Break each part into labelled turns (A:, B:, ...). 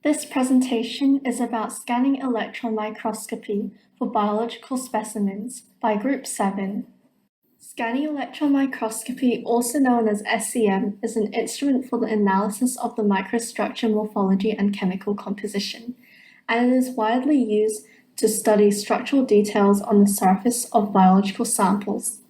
A: This presentation is about scanning electron microscopy for biological specimens by Group 7. Scanning electron microscopy, also known as SEM, is an instrument for the analysis of the microstructure, morphology, and chemical composition, and it is widely used to study structural details on the surface of biological samples.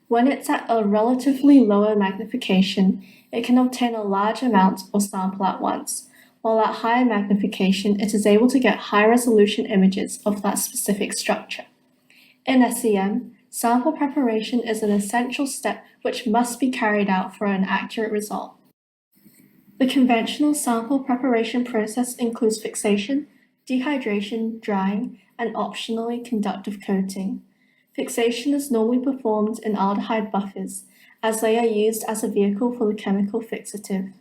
A: When it's at a relatively lower magnification, it can obtain a large amount or sample at once, while at higher magnification, it is able to get high-resolution images of that specific structure. In SEM, sample preparation is an essential step which must be carried out for an accurate result. The conventional sample preparation process includes fixation, dehydration, drying, and optionally conductive coating. Fixation is normally performed in aldehyde buffers, as they are used as a vehicle for the chemical fixative.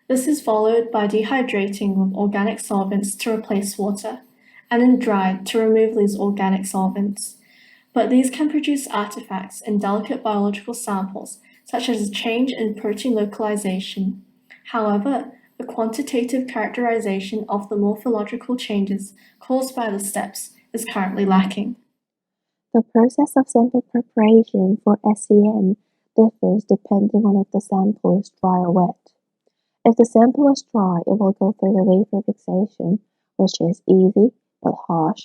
A: This is followed by dehydrating with organic solvents to replace water, and then dried to remove these organic solvents. But these can produce artifacts in delicate biological samples, such as a change in protein localization. However, a quantitative characterization of the morphological changes caused by the steps is currently lacking.
B: The process of sample preparation for SEM differs depending on if the sample is dry or wet. If the sample is dry, it will go through the vapor fixation, which is easy but harsh,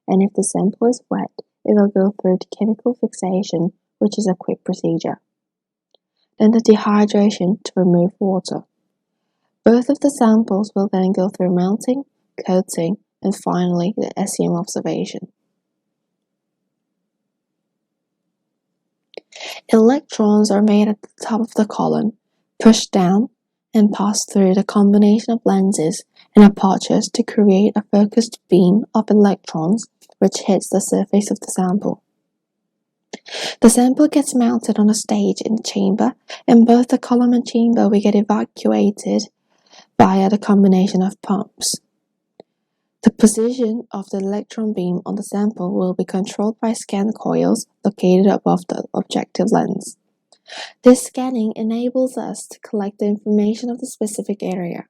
B: and if the sample is wet, it will go through the chemical fixation, which is a quick procedure. Then the dehydration to remove water. Both of the samples will then go through melting, coating, and finally the SEM observation. Electrons are made at the top of the column, pushed down, and pass through the combination of lenses and apertures to create a focused beam of electrons which hits the surface of the sample. The sample gets mounted on a stage in the chamber, and both the column and chamber will get evacuated via the combination of pumps. The position of the electron beam on the sample will be controlled by scan coils located above the objective lens. This scanning enables us to collect the information of the specific area.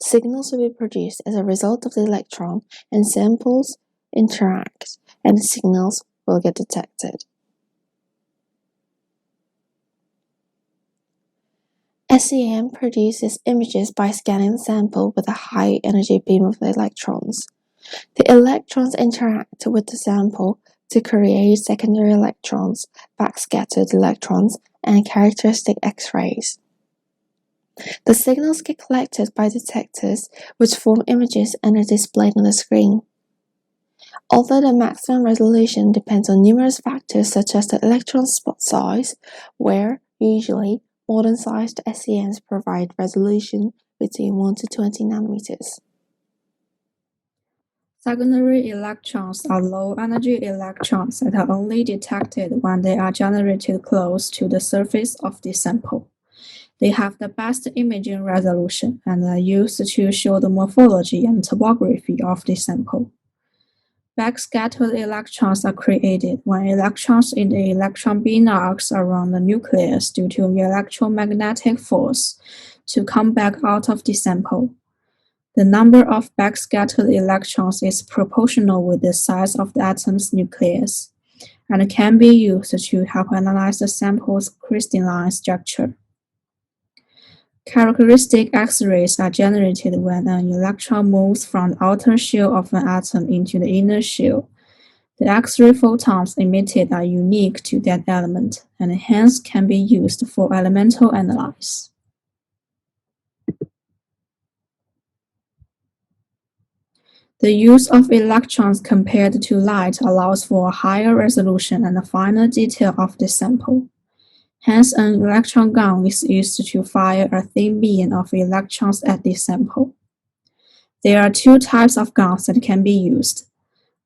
B: Signals will be produced as a result of the electron, and samples interact, and the signals will get detected. SEM produces images by scanning the sample with a high-energy beam of electrons. The electrons interact with the sample to create secondary electrons, backscattered electrons, and characteristic X-rays. The signals get collected by detectors, which form images and are displayed on the screen. Although the maximum resolution depends on numerous factors such as the electron spot size, where, usually, modern-sized SEMs provide resolution between 1 to 20 nanometers.
C: Secondary electrons are low-energy electrons that are only detected when they are generated close to the surface of the sample. They have the best imaging resolution and are used to show the morphology and topography of the sample. Backscattered electrons are created when electrons in the electron beam arcs around the nucleus due to the electromagnetic force to come back out of the sample. The number of backscattered electrons is proportional with the size of the atom's nucleus, and can be used to help analyze the sample's crystalline structure. Characteristic X-rays are generated when an electron moves from the outer shell of an atom into the inner shell. The X-ray photons emitted are unique to that element, and hence can be used for elemental analysis. The use of electrons compared to light allows for a higher resolution and a finer detail of the sample. Hence, an electron gun is used to fire a thin beam of electrons at the sample. There are two types of guns that can be used: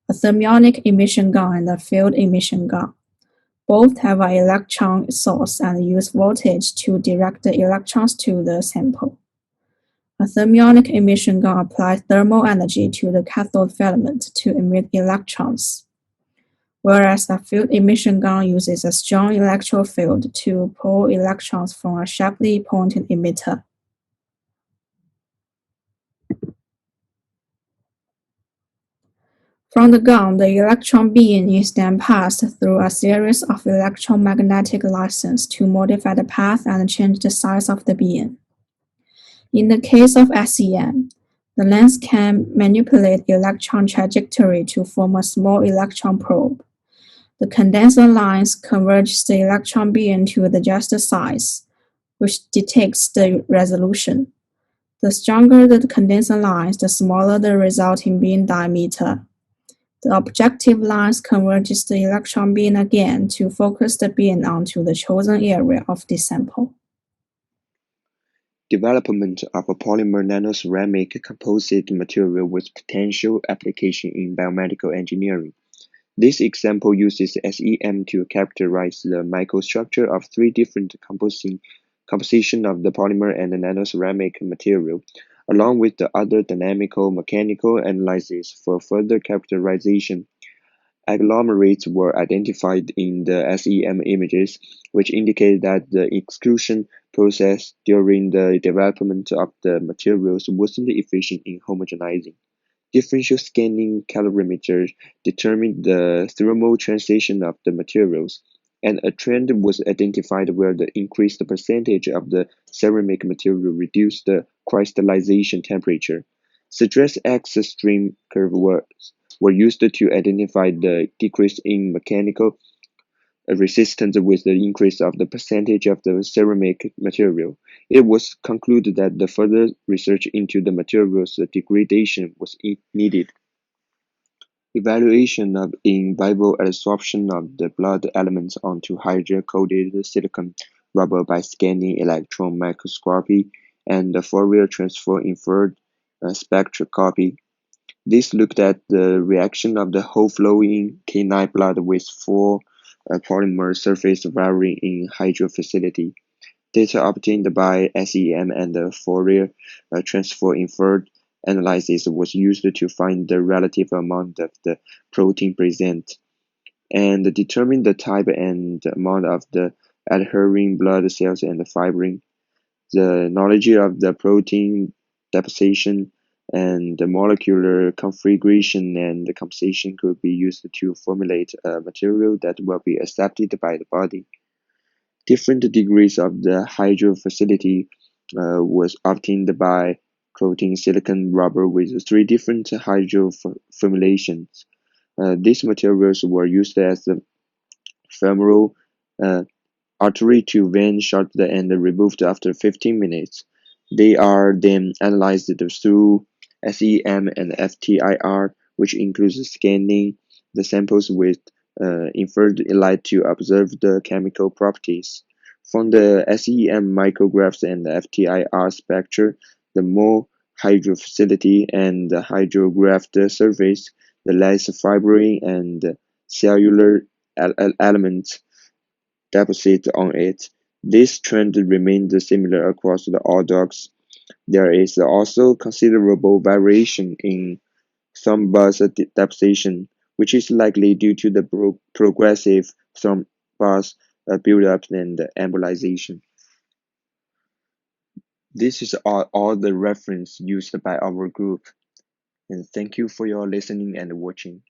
C: a thermionic emission gun and a field emission gun. Both have an electron source and use voltage to direct the electrons to the sample. A thermionic emission gun applies thermal energy to the cathode filament to emit electrons, whereas a field emission gun uses a strong electric field to pull electrons from a sharply pointed emitter. From the gun, the electron beam is then passed through a series of electromagnetic lessons to modify the path and change the size of the beam. In the case of SEM, the lens can manipulate electron trajectory to form a small electron probe. The condenser lines converge the electron beam to adjust the size, which detects the resolution. The stronger the condenser lines, the smaller the resulting beam diameter. The objective lines converges the electron beam again to focus the beam onto the chosen area of the sample.
D: Development of a polymer nanoceramic composite material with potential application in biomedical engineering. This example uses SEM to characterize the microstructure of three different composition of the polymer and the nanoceramic material, along with the other dynamical mechanical analysis for further characterization. Agglomerates were identified in the SEM images, which indicated that the extrusion process during the development of the materials wasn't efficient in homogenizing. Differential scanning calorimeters determined the thermal transition of the materials, and a trend was identified where the increased percentage of the ceramic material reduced the crystallization temperature. Stress axis stream curves were used to identify the decrease in mechanical resistance with the increase of the percentage of the ceramic material. It was concluded that the further research into the material's degradation was needed. Evaluation of in vivo adsorption of the blood elements onto hydro-coated silicon rubber by scanning electron microscopy and the Fourier transform inferred spectroscopy. This looked at the reaction of the whole flowing canine blood with four polymer surface varying in hydrophilicity. Data obtained by SEM and the Fourier transform inferred analysis was used to find the relative amount of the protein present and determine the type and amount of the adhering blood cells and the fibrin. The knowledge of the protein deposition and the molecular configuration and the composition could be used to formulate a material that will be accepted by the body. Different degrees of the hydrophilicity was obtained by coating silicon rubber with three different hydroformulations. These materials were used as the femoral artery to vein shortened and removed after 15 minutes. They are then analyzed through SEM and FTIR, which includes scanning the samples with infrared light to observe the chemical properties. From the SEM micrographs and the FTIR spectra, the more hydrophilicity and the hydrographed surface, the less fibrin and cellular elements deposit on it. This trend remained similar across all dogs. There is also considerable variation in thrombus deposition, which is likely due to the progressive thrombus buildup and embolization. This is all the reference used by our group, and thank you for your listening and watching.